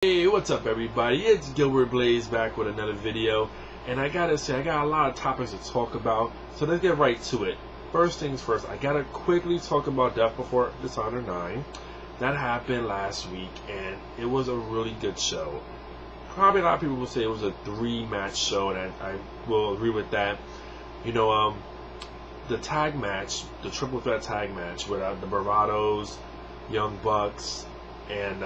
Hey, what's up everybody? It's gilbertblaze back with another video, and I gotta say, I got a lot of topics to talk about, so let's get right to it. First things first, I gotta quickly talk about Death Before Dishonor 9. That happened last week, and it was a really good show. Probably a lot of people will say it was a 3-match show, and I will agree with that. You know, the tag match, the triple threat tag match with the Bravados, Young Bucks, and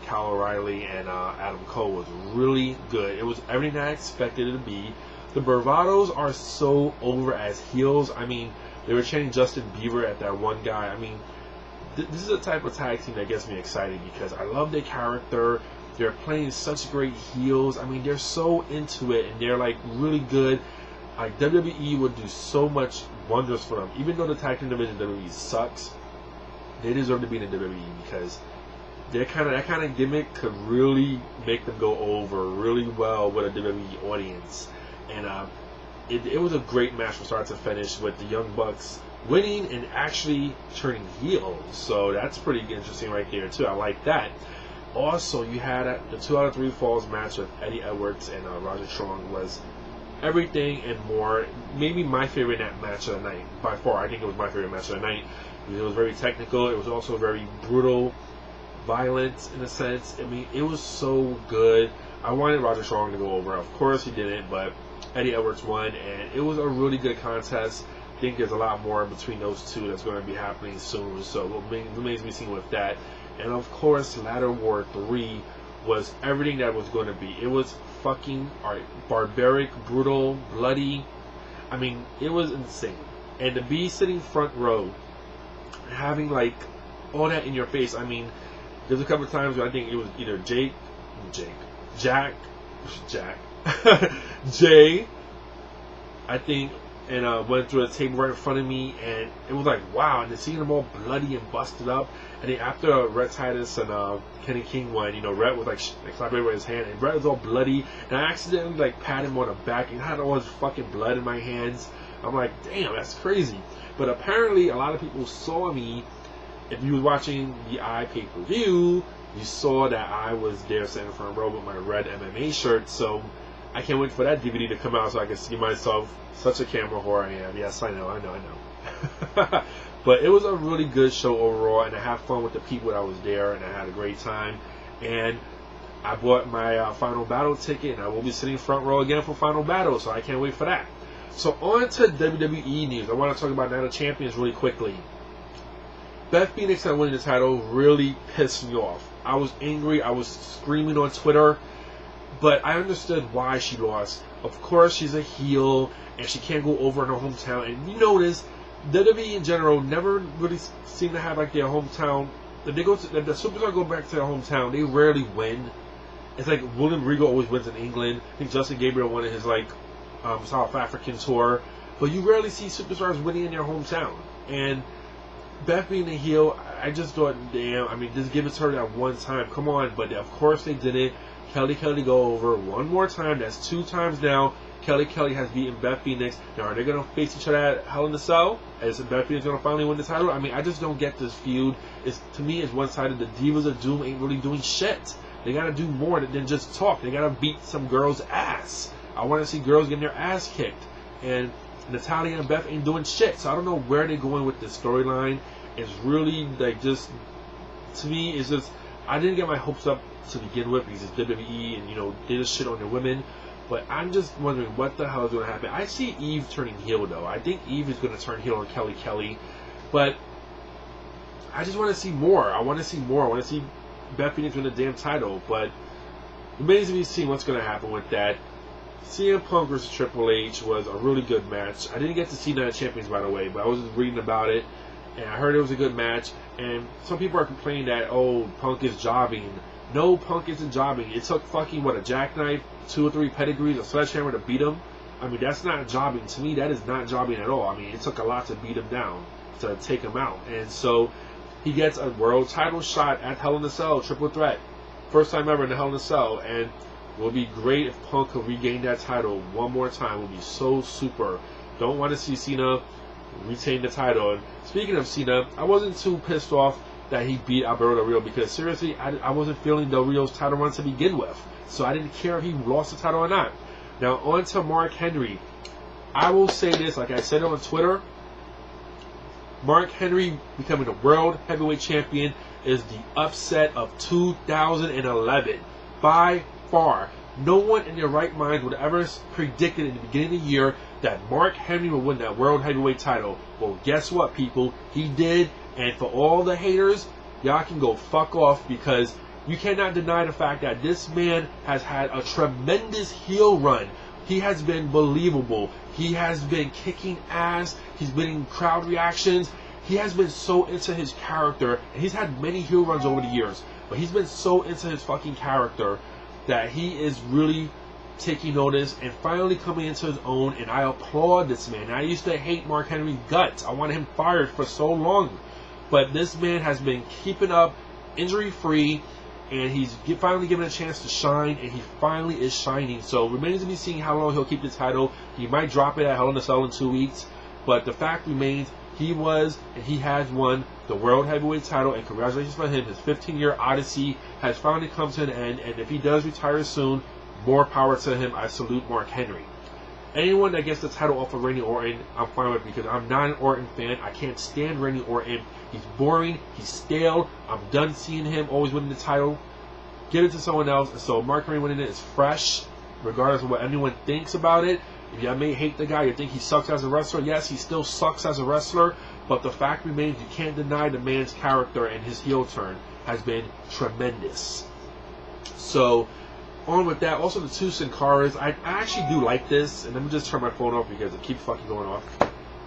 Kyle O'Reilly and Adam Cole was really good. It was everything I expected it to be. The Bravados are so over as heels. I mean, they were chanting Justin Bieber at that one guy. I mean, this is the type of tag team that gets me excited because I love their character. They're playing such great heels. I mean, they're so into it and they're like really good. Like WWE would do so much wonders for them. Even though the tag team division WWE sucks, they deserve to be in the WWE because that kind of gimmick could really make them go over really well with a WWE audience. And it was a great match from start to finish with the Young Bucks winning and actually turning heels. So that's pretty interesting right there too. I like that. Also, you had the 2 out of 3 falls match with Eddie Edwards and Roger Strong was everything and more. Maybe my favorite match of the night. By far, I think it was my favorite match of the night. It was very technical. It was also very brutal. Violence in a sense. I mean, it was so good. I wanted Roger Strong to go over. Of course he didn't, but Eddie Edwards won, and it was a really good contest. I think there's a lot more between those two that's going to be happening soon, so it remains to be seen with that. And of course, Ladder War 3 was everything that was going to be. It was fucking barbaric, brutal, bloody. I mean, it was insane. And to be sitting front row, having like all that in your face, I mean, there's a couple of times where I think it was either Jack, Jay, I think, and went through a table right in front of me, and it was like, wow, and then seeing them all bloody and busted up, and then after Rhett Titus and Kenny King won, you know, Rhett was like slapping with his hand, and Rhett was all bloody, and I accidentally like patted him on the back, and had all his fucking blood in my hands. I'm like, damn, that's crazy. But apparently a lot of people saw me. If you was watching the pay-per-view, you saw that I was there sitting in front row with my red MMA shirt, so I can't wait for that DVD to come out so I can see myself. Such a camera whore I am. Yes, I know. But it was a really good show overall, and I had fun with the people that was there, and I had a great time. And I bought my Final Battle ticket, and I will be sitting front row again for Final Battle, so I can't wait for that. So on to WWE news. I want to talk about Night of Champions really quickly. Beth Phoenix not winning the title really pissed me off. I was angry. I was screaming on Twitter. But I understood why she lost. Of course, she's a heel, and she can't go over in her hometown. And you notice, WWE in general never really seem to have like their hometown. If they go to, if the superstar go back to their hometown, they rarely win. It's like William Regal always wins in England. I think Justin Gabriel won in his like South African tour. But you rarely see superstars winning in their hometown. And Beth being a heel, I just thought, damn, I mean, just give it to her that one time. Come on. But of course they did it. Kelly go over one more time. That's 2 times now. Kelly has beaten Beth Phoenix. Now, are they going to face each other at Hell in a Cell? Is Beth Phoenix going to finally win the title? I mean, I just don't get this feud. To me, it's one-sided. The Divas of Doom ain't really doing shit. They got to do more than just talk. They got to beat some girls' ass. I want to see girls getting their ass kicked. And Natalya and Beth ain't doing shit. So I don't know where they're going with this storyline. It's really, like, just, to me, it's just, I didn't get my hopes up to begin with because it's WWE and, you know, they just shit on their women. But I'm just wondering what the hell is going to happen. I see Eve turning heel, though. I think Eve is going to turn heel on Kelly. But I just want to see more. I want to see more. I want to see Beth Phoenix win the damn title. But it remains to be seen what's going to happen with that. CM Punk vs. Triple H was a really good match. I didn't get to see Night of Champions, by the way, but I was just reading about it. And I heard it was a good match. And some people are complaining that, oh, Punk is jobbing. No, Punk isn't jobbing. It took fucking, what, a jackknife, 2 or 3 pedigrees, a sledgehammer to beat him? I mean, that's not jobbing. To me, that is not jobbing at all. I mean, it took a lot to beat him down, to take him out. And so, he gets a world title shot at Hell in a Cell, triple threat. First time ever in the Hell in a Cell. And it would be great if Punk could regain that title one more time. It would be so super. Don't want to see Cena retain the title. And speaking of Cena, I wasn't too pissed off that he beat Alberto Del Rio, because seriously, I wasn't feeling Del Rio's title run to begin with. So I didn't care if he lost the title or not. Now on to Mark Henry. I will say this, like I said on Twitter, Mark Henry becoming the World Heavyweight Champion is the upset of 2011. By far. No one in their right mind would have ever predicted in the beginning of the year that Mark Henry would win that World Heavyweight title. Well, guess what, people? He did. And for all the haters, y'all can go fuck off, because you cannot deny the fact that this man has had a tremendous heel run. He has been believable. He has been kicking ass. He's been in crowd reactions. He has been so into his character. And he's had many heel runs over the years. But he's been so into his fucking character that he is really taking notice and finally coming into his own. And I applaud this man. I used to hate Mark Henry's guts. I wanted him fired for so long. But this man has been keeping up injury-free. And he's finally given a chance to shine, and he finally is shining. So remains to be seen how long he'll keep the title. He might drop it at Hell in a Cell in 2 weeks, but the fact remains he was and he has won the World Heavyweight title, and congratulations for him. His 15-year odyssey has finally come to an end, and if he does retire soon, more power to him. I salute Mark Henry. Anyone that gets the title off of Randy Orton, I'm fine with, because I'm not an Orton fan. I can't stand Randy Orton. He's boring. He's stale. I'm done seeing him always winning the title. Give it to someone else. And so Mark Henry winning it is fresh, regardless of what anyone thinks about it. If you may hate the guy, you think he sucks as a wrestler, yes, he still sucks as a wrestler. But the fact remains, you can't deny the man's character, and his heel turn has been tremendous. So on with that, also the two Sin Caras. I actually do like this, and let me just turn my phone off because it keeps fucking going off.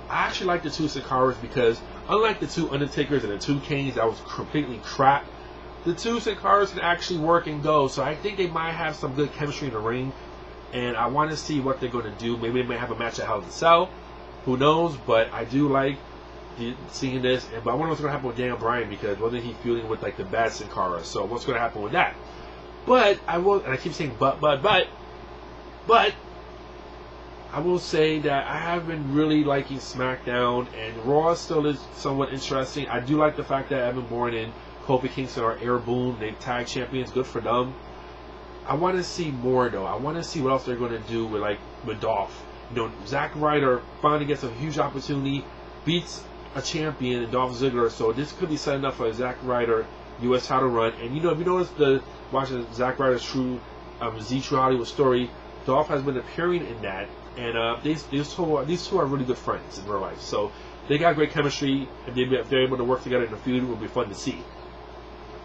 I actually like the two Sin Caras because, unlike the two Undertakers and the two Kanes that was completely crap, the two Sin Caras can actually work and go. So I think they might have some good chemistry in the ring, and I want to see what they're going to do. Maybe they may have a match at Hell in a Cell. Who knows? But I do like seeing this. But I wonder what's going to happen with Daniel Bryan, because wasn't he feuding with like the bad Sin Cara? So what's going to happen with that? But I will, and I keep saying but I will say that I have been really liking SmackDown, and Raw still is somewhat interesting. I do like the fact that Evan Bourne and Kofi Kingston are airborne. They're tag champions. Good for them. I want to see more though. I want to see what else they're going to do with Dolph. You know, Zack Ryder finally gets a huge opportunity, beats a champion in Dolph Ziggler. So this could be setting up for a Zack Ryder U.S. title run. And you know, if you notice watching Zack Ryder's True Hollywood story, Dolph has been appearing in that, and these two are really good friends in real life. So they got great chemistry, and if they're able to work together in the feud, it will be fun to see.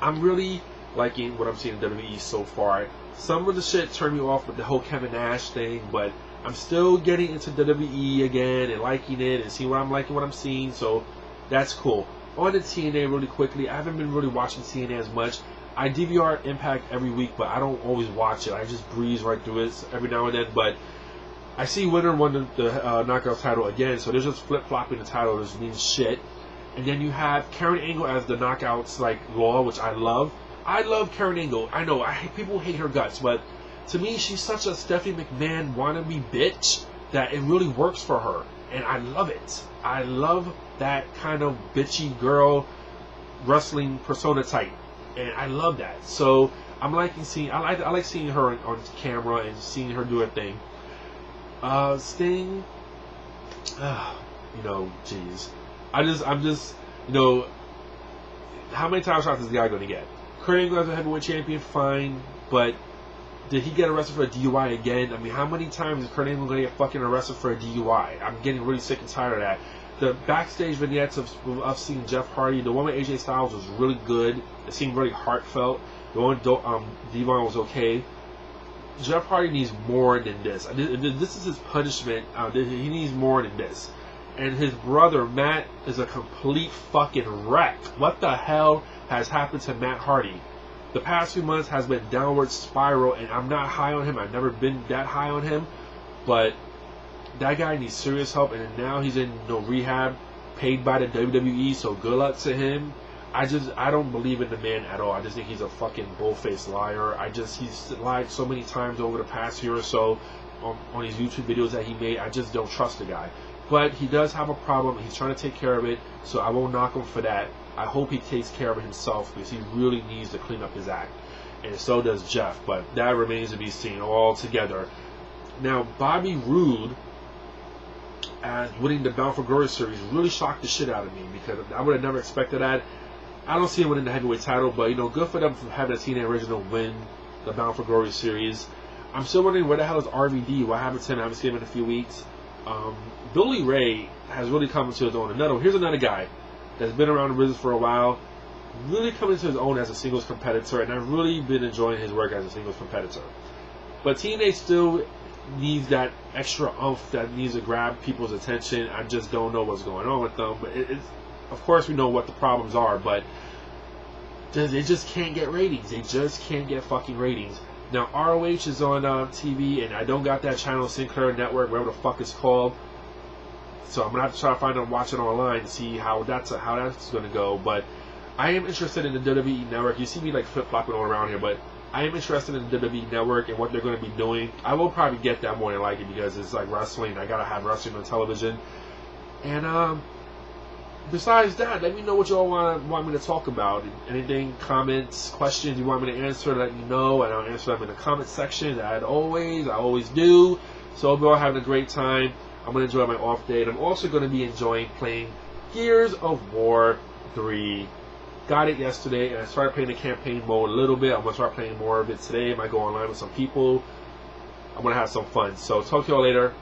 I'm really liking what I'm seeing in WWE so far. Some of the shit turned me off with the whole Kevin Nash thing, but I'm still getting into WWE again and liking it and seeing what I'm liking, what I'm seeing. So that's cool. On to TNA really quickly. I haven't been really watching TNA as much. I DVR Impact every week, but I don't always watch it. I just breeze right through it every now and then. But I see winner won the knockout title again, so they're just flip-flopping the title. This means shit. And then you have Karen Angle as the knockouts law, which I love. I love Karen Angle. I know people hate her guts, but to me, she's such a Stephanie McMahon wannabe bitch that it really works for her, and I love it. I love that kind of bitchy girl wrestling persona type, and I love that. So I'm liking seeing. I like seeing her on camera and seeing her do her thing. Sting, you know, jeez. I'm just, you know, how many title shots is this guy going to get? Kurt Angle as a heavyweight champion, fine, but did he get arrested for a DUI again? I mean, how many times is Kurt Angle going to get fucking arrested for a DUI? I'm getting really sick and tired of that. The backstage vignettes of seeing Jeff Hardy, the one with AJ Styles was really good. It seemed really heartfelt. The one Devon was okay. Jeff Hardy needs more than this. This is his punishment. He needs more than this. And his brother, Matt, is a complete fucking wreck. What the hell has happened to Matt Hardy? The past few months has been downward spiral, and I'm not high on him. I've never been that high on him. But that guy needs serious help, and now he's in rehab, paid by the WWE, so good luck to him. I don't believe in the man at all. I just think he's a fucking bull-faced liar. He's lied so many times over the past year or so on his YouTube videos that he made. I just don't trust the guy. But he does have a problem. He's trying to take care of it, so I won't knock him for that. I hope he takes care of himself, because he really needs to clean up his act. And so does Jeff, but that remains to be seen altogether. Now, Bobby Roode, as winning the Bound for Glory series, really shocked the shit out of me, because I would have never expected that. I don't see him winning the heavyweight title, but, you know, good for them for having a TNA Original win the Bound for Glory series. I'm still wondering where the hell is RVD? What happened to him? I haven't seen him in a few weeks. Billy Ray has really come into his own. Here's another guy that's been around the business for a while, really coming to his own as a singles competitor, and I've really been enjoying his work as a singles competitor. But TNA still needs that extra oomph that needs to grab people's attention. I just don't know what's going on with them. But it's, of course, we know what the problems are, but they just can't get ratings. They just can't get fucking ratings. Now, ROH is on TV, and I don't got that channel, Sinclair Network, whatever the fuck it's called. So I'm gonna have to try to find them, watch it online, and see how that's gonna go. But I am interested in the WWE Network. You see me like flip flopping all around here, but I am interested in the WWE Network and what they're going to be doing. I will probably get that more than like it, because it's like wrestling. I gotta have wrestling on television. And besides that, let me know what y'all want me to talk about. Anything, comments, questions you want me to answer, let me know, and I'll answer them in the comment section. I always do. So hope you're all having a great time. I'm going to enjoy my off day, and I'm also going to be enjoying playing Gears of War 3. Got it yesterday, and I started playing the campaign mode a little bit. I'm going to start playing more of it today. I might go online with some people. I'm going to have some fun. So talk to y'all later.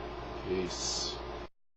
Peace.